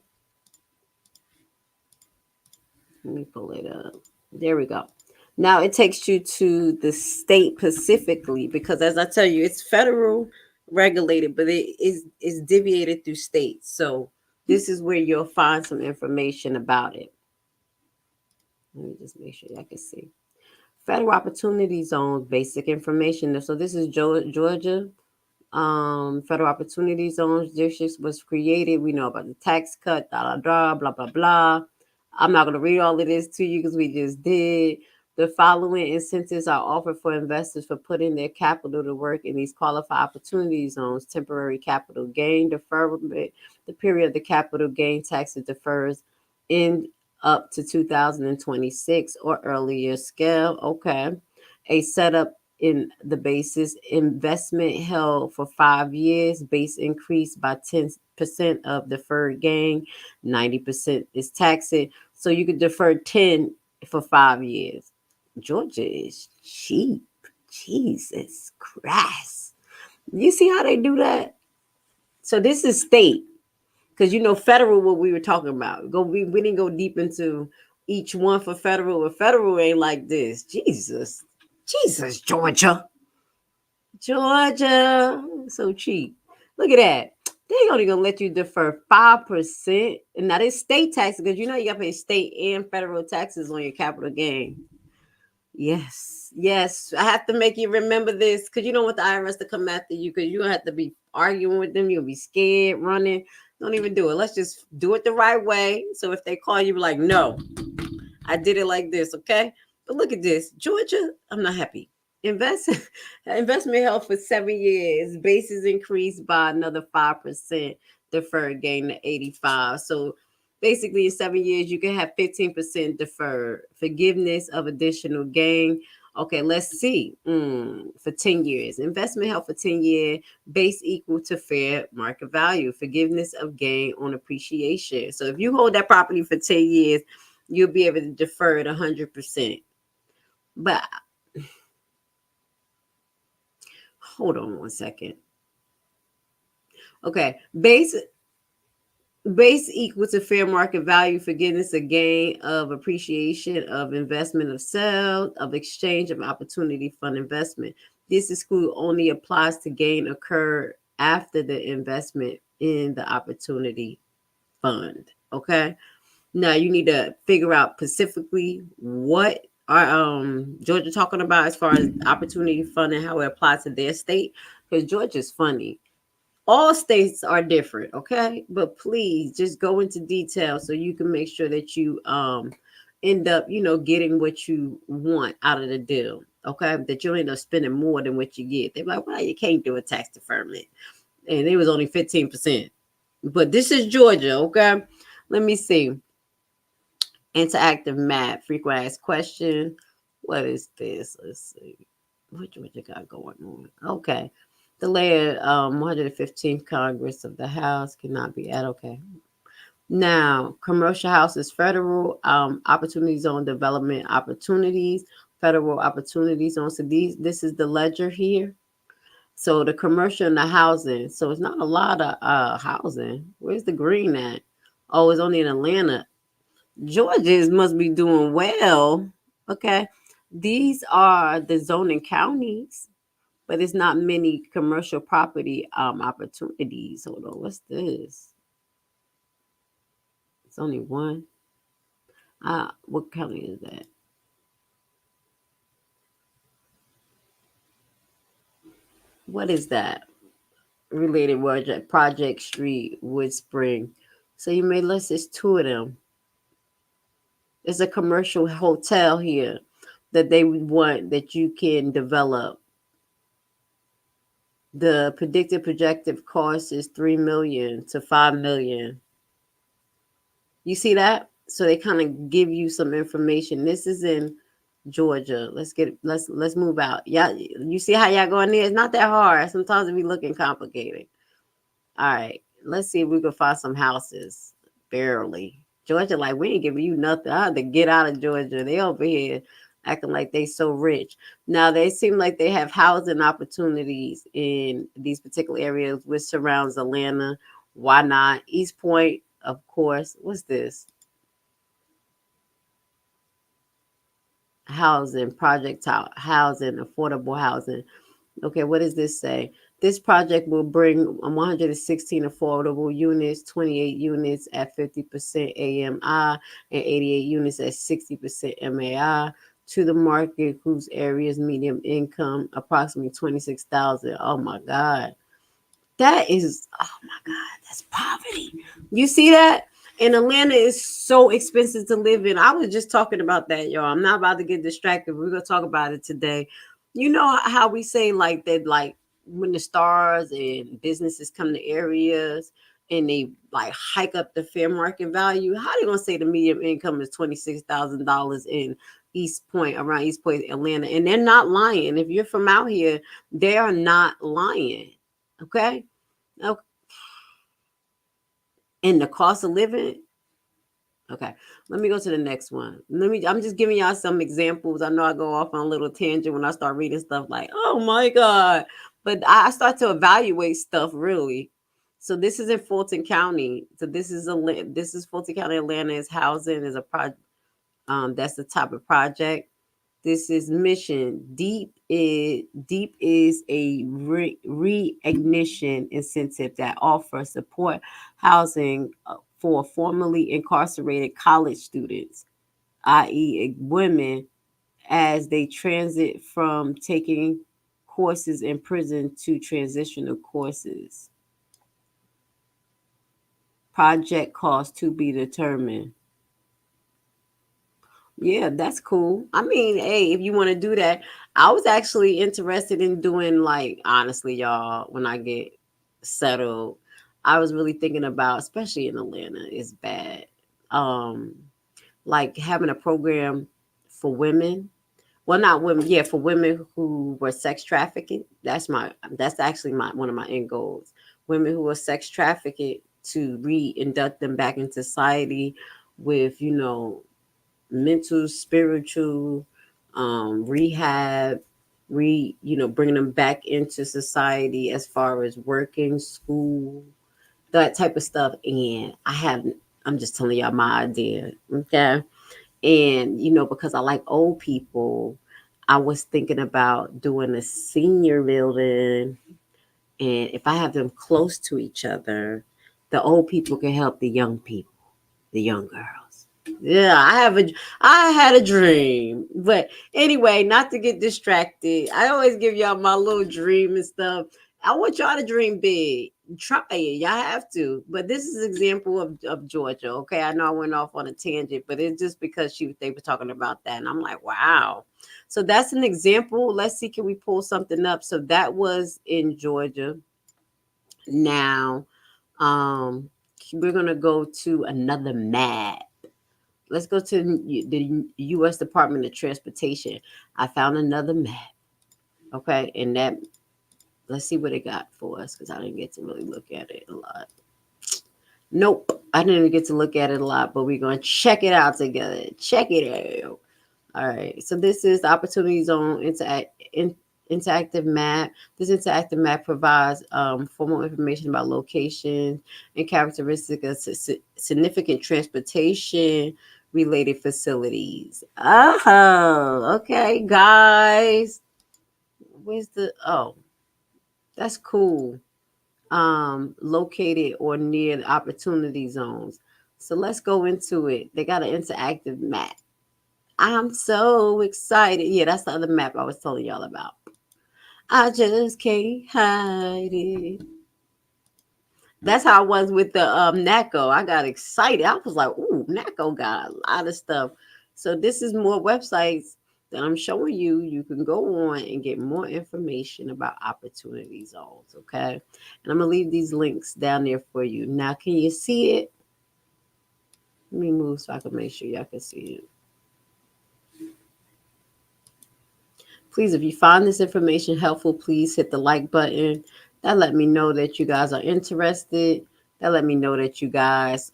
Let me pull it up. There we go. Now it takes you to the state specifically because, as I tell you, it's federal regulated, but is deviated through states. So this is where you'll find some information about it. Let me just make sure I can see. Federal Opportunity Zones, basic information. So this is Georgia. Federal Opportunity Zones districts was created. We know about the tax cut, blah, blah, blah. I'm not going to read all of this to you because we just did. The following incentives are offered for investors for putting their capital to work in these qualified opportunity zones. Temporary capital gain deferment. The period of the capital gain tax is defers in up to 2026 or earlier scale. Okay. A setup in the basis investment held for 5 years, base increase by 10% of deferred gain, 90% is taxed. So you could defer 10 for 5 years. Georgia is cheap. Jesus Christ. You see how they do that? So this is state. Because federal, what we were talking about. We didn't go deep into each one for federal, but federal ain't like this. Jesus. Jesus, Georgia. Georgia. So cheap. Look at that. They only gonna let you defer 5%. And now this state tax, because you gotta pay state and federal taxes on your capital gain. Yes, yes. I have to make you remember this because you don't want the IRS to come after you because you don't have to be arguing with them. You'll be scared, running. Don't even do it. Let's just do it the right way. So if they call you, be like, no, I did it like this, okay? But look at this. Georgia, I'm not happy. Investment held for 7 years. Bases increased by another 5%. Deferred gain to 85. So basically, in 7 years, you can have 15% deferred. Forgiveness of additional gain. Okay, let's see. For 10 years. Investment held for 10 years. Base equal to fair market value. Forgiveness of gain on appreciation. So if you hold that property for 10 years, you'll be able to defer it 100%. But hold on one second. Okay, base equal to fair market value, forgiveness of gain of appreciation of investment of sale of exchange of opportunity fund investment. This exclude only applies to gain occurred after the investment in the opportunity fund. Okay. Now you need to figure out specifically what are Georgia talking about as far as opportunity fund and how it applies to their state. Because Georgia's funny. All states are different, okay? But please just go into detail so you can make sure that you end up, getting what you want out of the deal. Okay, that you end up spending more than what you get. They're like, well, you can't do a tax deferment. And it was only 15%. But this is Georgia, okay? Let me see. Interactive map, frequent asked question. What is this? Let's see. What you got going on? Okay. The layer 115th Congress of the House cannot be at. Okay. Now, commercial houses, federal opportunity zone development opportunities, federal opportunity zone. So this is the ledger here. So the commercial and the housing. So it's not a lot of housing. Where's the green at? Oh, it's only in Atlanta. Georgia must be doing well. Okay. These are the zoning counties, but it's not many commercial property opportunities. Hold on, what's this? It's only one. What county is that? What is that? Related word Project Street, Wood Spring. So you may list it's two of them. There's a commercial hotel here that they would want that you can develop. The predicted projected cost is 3 million to 5 million. You see that? So they kind of give you some information. This is in Georgia. Let's move out. Yeah, you see how y'all going there? It's not that hard. Sometimes it be looking complicated. All right, let's see if we can find some houses. Barely. Georgia, like, we ain't giving you nothing. I had to get out of Georgia. They over here acting like they so rich. Now they seem like they have housing opportunities in these particular areas which surrounds Atlanta. Why not? East Point, of course. What's this? Housing, housing, affordable housing. Okay, what does this say? This project will bring 116 affordable units, 28 units at 50% AMI, and 88 units at 60% MAI to the market whose area's medium income approximately 26,000. Oh my God. That is, oh my God, that's poverty. You see that? And Atlanta is so expensive to live in. I was just talking about that, y'all. I'm not about to get distracted. We're gonna talk about it today. You know how we say like that, like when the stars and businesses come to areas and they like hike up the fair market value. How they gonna say the median income is $26,000 in East Point, around East Point, Atlanta? And they're not lying. If you're from out here, they are not lying. Okay. Okay. And the cost of living. Okay. Let me go to the next one. I'm just giving y'all some examples. I know I go off on a little tangent when I start reading stuff like, oh my God. But I start to evaluate stuff really. So this is in Fulton County. So this is Fulton County, Atlanta. Is housing is a project. That's the type of project. This is mission. Deep is a reignition incentive that offers support housing for formerly incarcerated college students, i.e., women, as they transit from taking courses in prison to transitional courses. Project cost to be determined. Yeah, that's cool. I mean, hey, if you want to do that, I was actually interested in doing, like, honestly, y'all, when I get settled, I was really thinking about, especially in Atlanta, it's bad. Um, like having a program for women. Well, not women, yeah, for women who were sex trafficking. That's actually my one of my end goals. Women who were sex trafficked, to reinduct them back into society with, mental, spiritual, rehab, bringing them back into society as far as working, school, that type of stuff. And I'm just telling y'all my idea, okay? And because I like old people, I was thinking about doing a senior building, and if I have them close to each other, the old people can help the young people, the young girls. Yeah, I had a dream. But anyway, not to get distracted. I always give y'all my little dream and stuff. I want y'all to dream big. Try it. Y'all have to. But this is an example of Georgia. Okay. I know I went off on a tangent, but it's just because they were talking about that. And I'm like, wow. So that's an example. Let's see, can we pull something up? So that was in Georgia. Now, we're gonna go to another map. Let's go to the U.S. Department of Transportation. I found another map. Okay, and that, let's see what it got for us because I didn't get to really look at it a lot. Nope, I didn't get to look at it a lot, but we're gonna check it out together. Check it out. All right, so this is the Opportunity Zone interactive map. This interactive map provides formal information about location and characteristics of significant transportation related facilities. Oh, okay, guys. Where's that's cool. Located or near the opportunity zones. So let's go into it. They got an interactive map. I'm so excited. Yeah, that's the other map I was telling y'all about. I just can't hide it. That's how I was with the NACO. I got excited. I was like, ooh, NACO got a lot of stuff. So this is more websites that I'm showing you. You can go on and get more information about opportunity zones, okay? And I'm going to leave these links down there for you. Now, can you see it? Let me move so I can make sure y'all can see it. Please, if you find this information helpful, please hit the like button. That let me know that you guys are interested. That let me know that you guys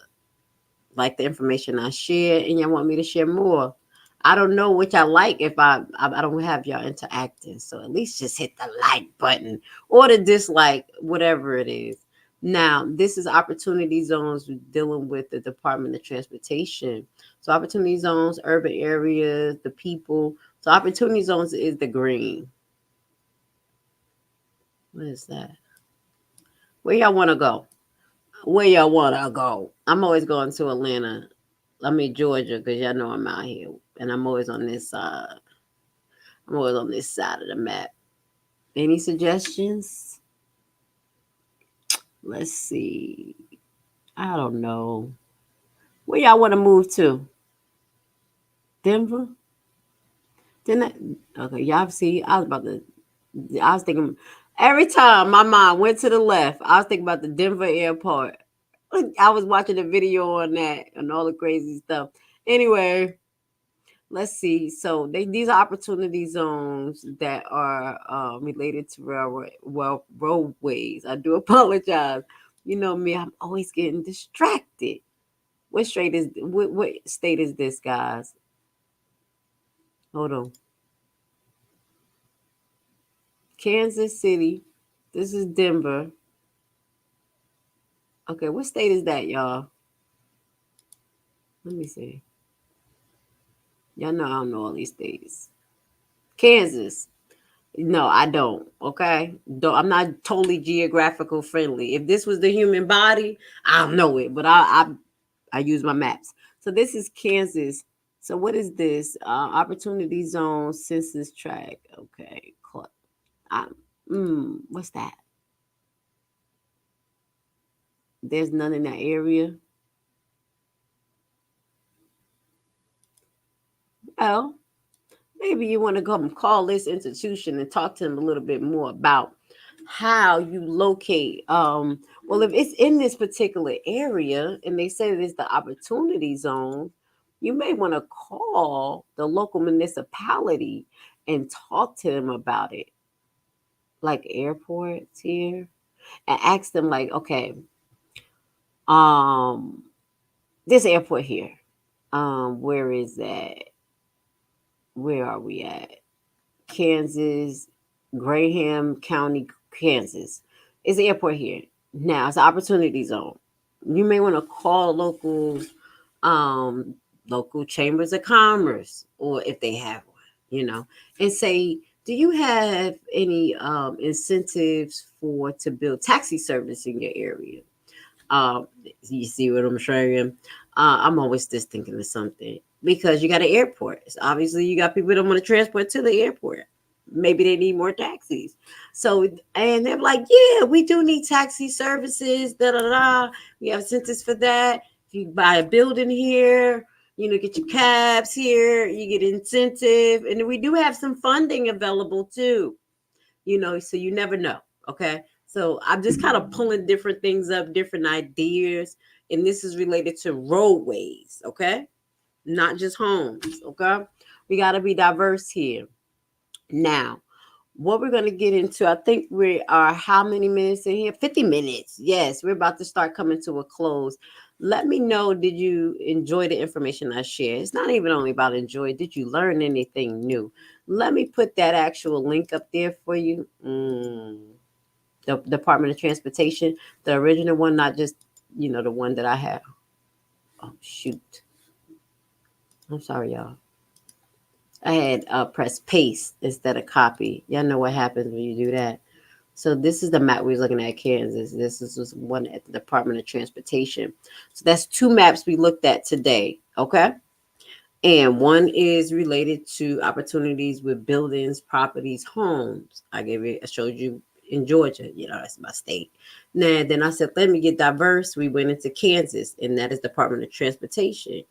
like the information I share and y'all want me to share more. I don't know what y'all like if I don't have y'all interacting. So at least just hit the like button or the dislike, whatever it is. Now, this is opportunity zones dealing with the Department of Transportation. So opportunity zones, urban areas, the people. So opportunity zones is the green. What is that? Where y'all want to go? Where y'all want to go? I'm always going to Atlanta. I mean Georgia, because y'all know I'm out here, and I'm always on this side. I'm always on this side of the map. Any suggestions? Let's see. I don't know. Where y'all want to move to? Denver? Didn't I? Okay, y'all see. I was about to. I was thinking. Every time my mind went to the left, I was thinking about the Denver airport. I was watching a video on that and all the crazy stuff. Anyway, let's see. So these are opportunity zones that are related to roadways. I do apologize. You know me, I'm always getting distracted. What state is this, guys? Hold on. Kansas City. This is Denver. Okay, what state is that, y'all? Let me see. Y'all know I don't know all these states. Kansas. No, I don't. Okay, don't. I'm not totally geographical friendly. If this was the human body, I don't know it, but I use my maps. So this is Kansas. So what is this? Opportunity zone census tract. Okay, what's that? There's none in that area. Well, maybe you want to come call this institution and talk to them a little bit more about how you locate. Well, if it's in this particular area and they say that it's the opportunity zone, you may want to call the local municipality and talk to them about it, like airports here, and ask them like, okay, um, this airport here, where is that? Where are we at? Kansas, Graham County, Kansas. It's the airport here. Now it's an opportunity zone. You may want to call um, local chambers of commerce, or if they have one, and say, do you have any incentives for to build taxi service in your area? You see what I'm saying? I'm always just thinking of something because you got an airport. So obviously, you got people that want to transport to the airport. Maybe they need more taxis. So, and they're like, yeah, we do need taxi services. Da da da. We have incentives for that. If you buy a building here, get your cabs here. You get incentive, and we do have some funding available too. So you never know. Okay. So I'm just kind of pulling different things up, different ideas. And this is related to roadways. Okay. Not just homes. Okay. We got to be diverse here. Now, what we're going to get into, I think we are how many minutes in here? 50 minutes. Yes, we're about to start coming to a close. Let me know, did you enjoy the information I shared? It's not even only about enjoy. Did you learn anything new? Let me put that actual link up there for you. The Department of Transportation, the original one, not just, the one that I have. Oh, shoot. I'm sorry, y'all. I had press paste instead of copy. Y'all know what happens when you do that. So this is the map we was looking at, Kansas. This is one at the Department of Transportation. So that's two maps we looked at today. Okay. And one is related to opportunities with buildings, properties, homes. I showed you in Georgia, that's my state. Now, then I said, let me get diverse. We went into Kansas, and that is Department of Transportation.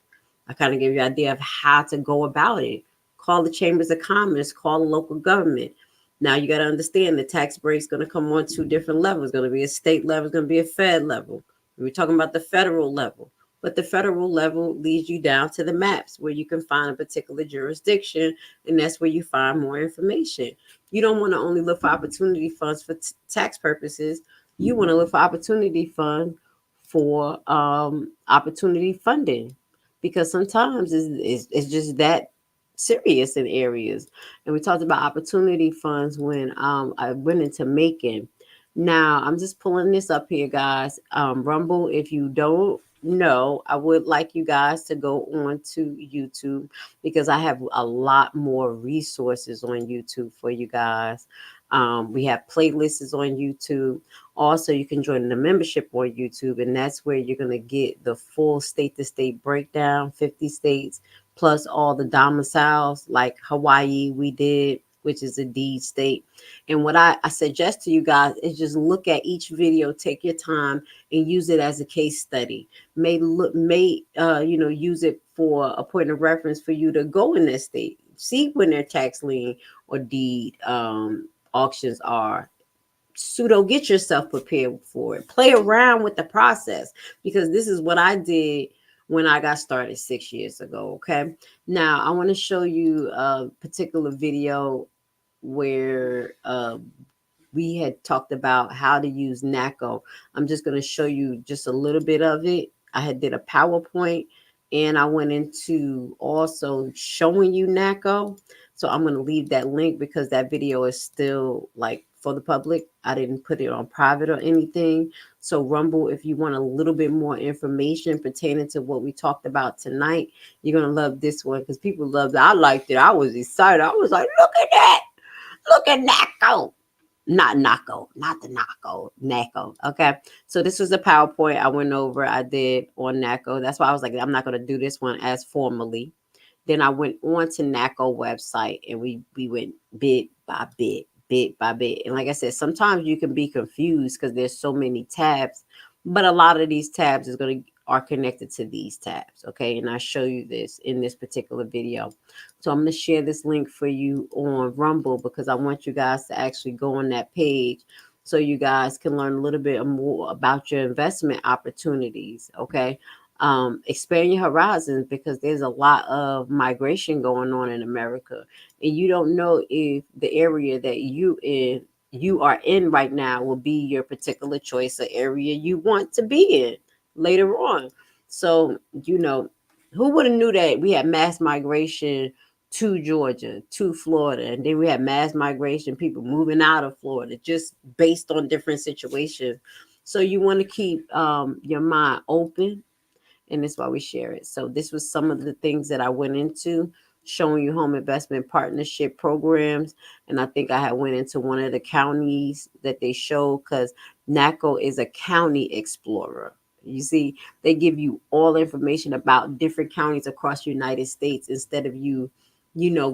I kind of gave you an idea of how to go about it. Call the chambers of commerce, call the local government. Now you got to understand the tax break's going to come on two different levels. It's going to be a state level, it's going to be a fed level. We're talking about the federal level. But the federal level leads you down to the maps where you can find a particular jurisdiction, and that's where you find more information. You don't want to only look for opportunity funds for tax purposes. You want to look for opportunity fund for opportunity funding, because sometimes it's just that serious in areas. And we talked about opportunity funds when I went into Macon. Now I'm just pulling this up here, guys. Rumble, if you don't know, I would like you guys to go on to YouTube, because I have a lot more resources on YouTube for you guys. We have playlists on YouTube. Also, you can join the membership on YouTube, and that's where you're going to get the full state to state breakdown, 50 states, plus all the domiciles like Hawaii, we did, which is a deed state. And what I suggest to you guys is just look at each video, take your time, and use it as a case study. Use it for a point of reference for you to go in that state. See when their tax lien or deed auctions are. Pseudo get yourself prepared for it. Play around with the process, because this is what I did when I got started 6 years ago. Okay. Now I want to show you a particular video where we had talked about how to use NACO. I'm just going to show you just a little bit of it. I had did a PowerPoint, and I went into also showing you NACO. So I'm going to leave that link because that video is still like for the public. I didn't put it on private or anything. So Rumble, if you want a little bit more information pertaining to what we talked about tonight, you're going to love this one, because people loved it. I liked it. I was excited. I was like, look at that. Look at NACO. Not NACO, not the NACO, NACO. Okay. So this was the PowerPoint I went over, I did on NACO. That's why I was like, I'm not going to do this one as formally. Then I went on to NACO website, and we went bit by bit, bit by bit. And like I said, sometimes you can be confused because there's so many tabs, but a lot of these tabs are connected to these tabs. Okay. And I show you this in this particular video. So I'm going to share this link for you on Rumble, because I want you guys to actually go on that page so you guys can learn a little bit more about your investment opportunities. Okay. Expand your horizons, because there's a lot of migration going on in America, and you don't know if the area that you are in right now will be your particular choice or area you want to be in later on. So, who would have knew that we had mass migration to Georgia, to Florida, and then we had mass migration, people moving out of Florida, just based on different situations. So you want to keep your mind open, and that's why we share it. So this was some of the things that I went into, showing you home investment partnership programs. And I think I had went into one of the counties that they show, because NACO is a county explorer. You see, they give you all information about different counties across the United States, instead of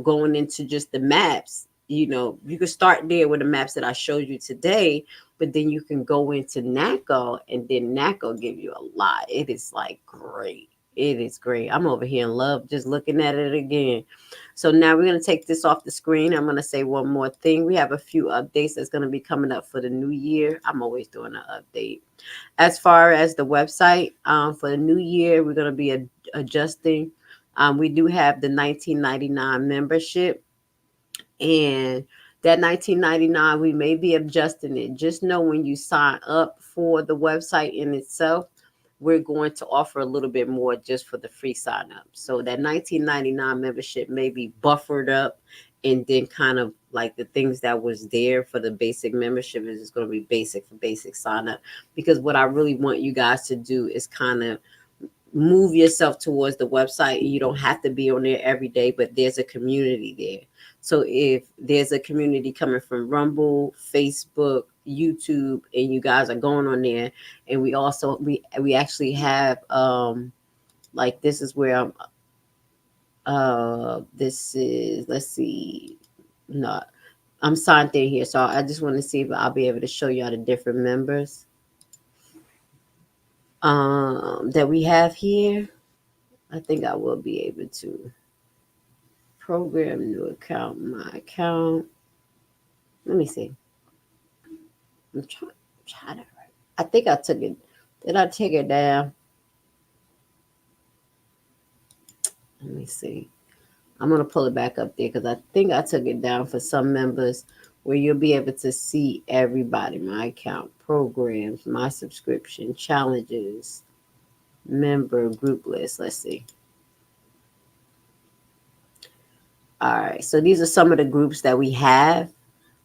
going into just the maps. You could start there with the maps that I showed you today, but then you can go into NACO, and then NACO give you a lot. It is like great. It is great. I'm over here in love just looking at it again. So now we're going to take this off the screen. I'm going to say one more thing. We have a few updates that's going to be coming up for the new year. I'm always doing an update. As far as the website, for the new year, we're going to be adjusting. We do have the 1999 membership, and that 1999, we may be adjusting it. Just know when you sign up for the website in itself, we're going to offer a little bit more just for the free sign up. So that 1999 membership may be buffered up, and then kind of like the things that was there for the basic membership is just going to be basic for basic sign up. Because what I really want you guys to do is kind of move yourself towards the website. You don't have to be on there every day, but there's a community there. So if there's a community coming from Rumble, Facebook, YouTube, and you guys are going on there, and we actually have like this is where this is, let's see, no, I'm signed in here, so I just want to see if I'll be able to show y'all the different members that we have here. I think I will be able to program new account, my account. Let me see. I'm trying to. I think I took it. Did I take it down? Let me see. I'm gonna pull it back up there because I think I took it down for some members where you'll be able to see everybody, my account, programs, my subscription, challenges, member group list. Let's see. All right. So these are some of the groups that we have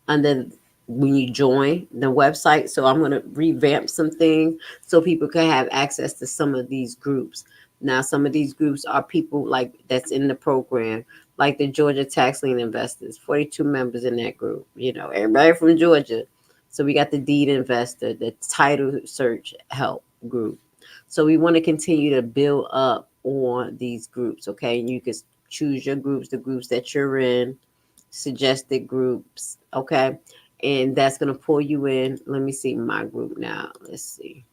under when you join the website. So I'm going to revamp some things so people can have access to some of these groups. Now, some of these groups are people like that's in the program, like the Georgia Tax Lien Investors, 42 members in that group. You know, everybody from Georgia. So we got the Deed Investor, the Title Search Help group. So we want to continue to build up on these groups. Okay, and you can choose your groups, the groups that you're in, suggested groups. Okay, and that's going to pull you in. Let me see my group now. Let's see.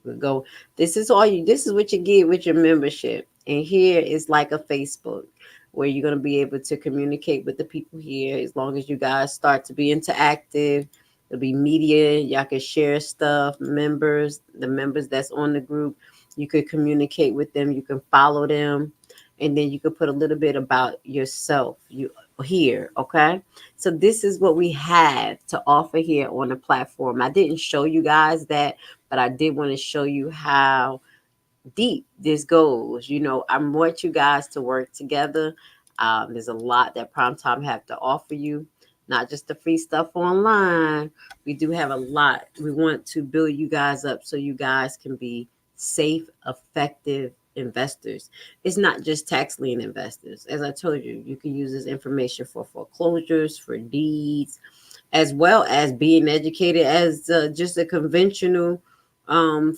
We go. This is all you. This is what you get with your membership. And here is like a Facebook where you're going to be able to communicate with the people here. As long as you guys start to be interactive, there'll be media. Y'all can share stuff. Members, the members that's on the group, you could communicate with them. You can follow them, and then you could put a little bit about yourself. You here, okay? So this is what we have to offer here on the platform. I didn't show you guys that, but I did want to show you how deep this goes. You know, I want you guys to work together. There's a lot that Primetime have to offer you, not just the free stuff online. We do have a lot. We want to build you guys up so you guys can be safe, effective investors. It's not just tax lien investors. As I told you, you can use this information for foreclosures, for deeds, as well as being educated as just a conventional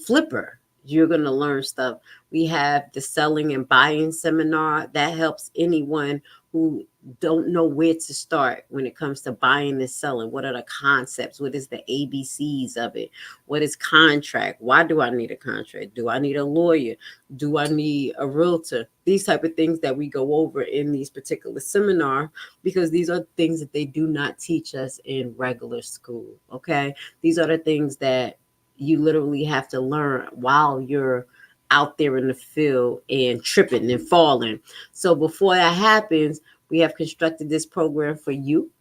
flipper. You're going to learn stuff. We have the selling and buying seminar that helps anyone who don't know where to start when it comes to buying and selling. What are the concepts? What is the ABCs of it? What is contract? Why do I need a contract? Do I need a lawyer? Do I need a realtor? These type of things that we go over in these particular seminar, because these are things that they do not teach us in regular school. Okay, these are the things that you literally have to learn while you're out there in the field and tripping and falling. So before that happens, we have constructed this program for you,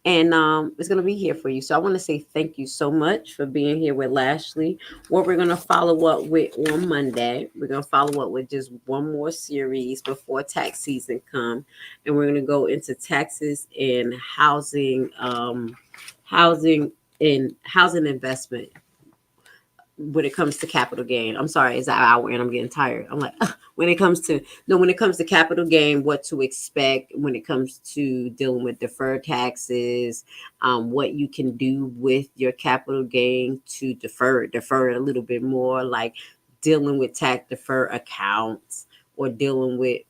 and it's going to be here for you. So I want to say thank you so much for being here with Lashley. What we're going to follow up with on Monday, we're going to follow up with just one more series before tax season come, and we're going to go into taxes and housing investment when it comes to capital gain. I'm sorry, it's an hour and I'm getting tired. I'm like, when it comes to capital gain, what to expect when it comes to dealing with deferred taxes, what you can do with your capital gain to defer it a little bit more, like dealing with tax defer accounts or dealing with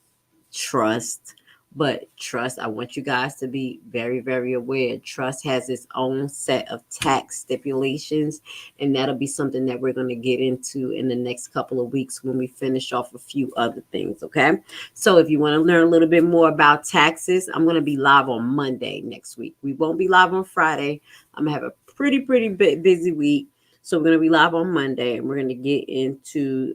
trust. But trust, I want you guys to be very, very aware. Trust has its own set of tax stipulations, and that'll be something that we're going to get into in the next couple of weeks when we finish off a few other things. Okay. So if you want to learn a little bit more about taxes, I'm going to be live on Monday next week. We won't be live on Friday. I'm going to have a pretty busy week. So we're going to be live on Monday, and we're going to get into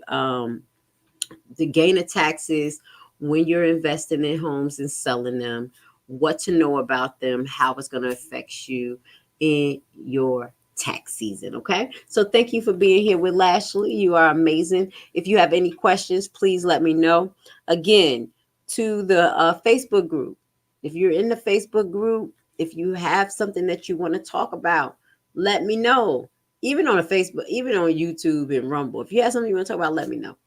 the gain of taxes when you're investing in homes and selling them, what to know about them, how it's going to affect you in your tax season. Okay. So thank you for being here with Lashley. You are amazing. If you have any questions, please let me know. Again, to the Facebook group. If you're in the Facebook group, if you have something that you want to talk about, let me know. Even on the Facebook, even on YouTube and Rumble. If you have something you want to talk about, let me know.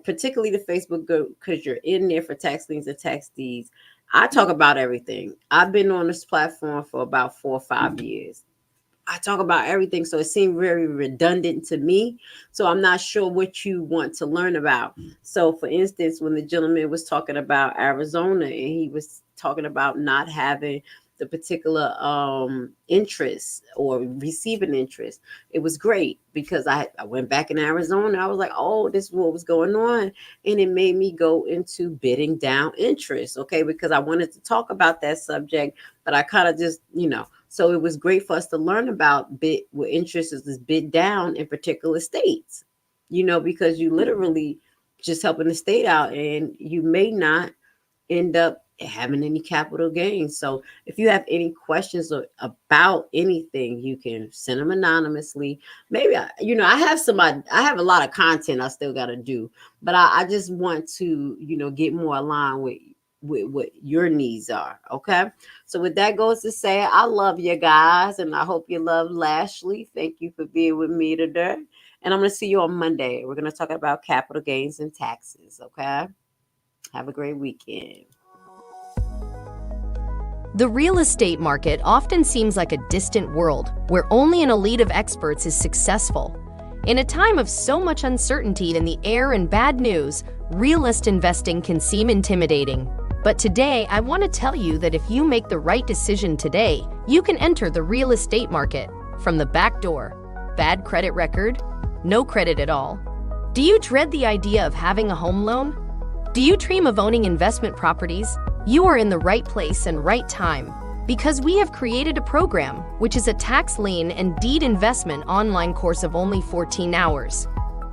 Particularly the Facebook group, because you're in there for tax liens and tax deeds. I talk about everything. I've been on this platform for about 4 or 5 years. I talk about everything, so it seemed very redundant to me. So I'm not sure what you want to learn about. So, for instance, when the gentleman was talking about Arizona and he was talking about not having the particular interest or receiving interest. It was great because I went back in Arizona. I was like, oh, this is what was going on. And it made me go into bidding down interest. Okay, because I wanted to talk about that subject, but I kind of just, so it was great for us to learn about bid what interest is bid down in particular states, because you literally just helping the state out and you may not end up having any capital gains. So if you have any questions about anything, you can send them anonymously. Maybe I have a lot of content I still got to do, but I just want to get more aligned with what your needs are. Okay, so with that goes to say, I love you guys, and I hope you love Lashley. Thank you for being with me today, and I'm going to see you on Monday. We're going to talk about capital gains and taxes. Okay, have a great weekend. The real estate market often seems like a distant world where only an elite of experts is successful. In a time of so much uncertainty in the air and bad news, realist investing can seem intimidating. But today, I want to tell you that if you make the right decision today, you can enter the real estate market from the back door. Bad credit record? No credit at all? Do you dread the idea of having a home loan? Do you dream of owning investment properties? You are in the right place and right time because we have created a program which is a tax lien and deed investment online course of only 14 hours.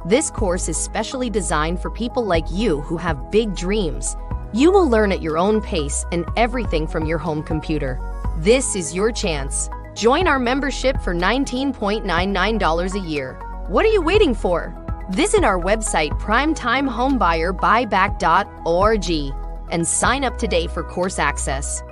This course is specially designed for people like you who have big dreams. You will learn at your own pace and everything from your home computer. This is your chance. Join our membership for $19.99 a year. What are you waiting for? Visit our website primetimehomebuyerBuyback.org and sign up today for course access.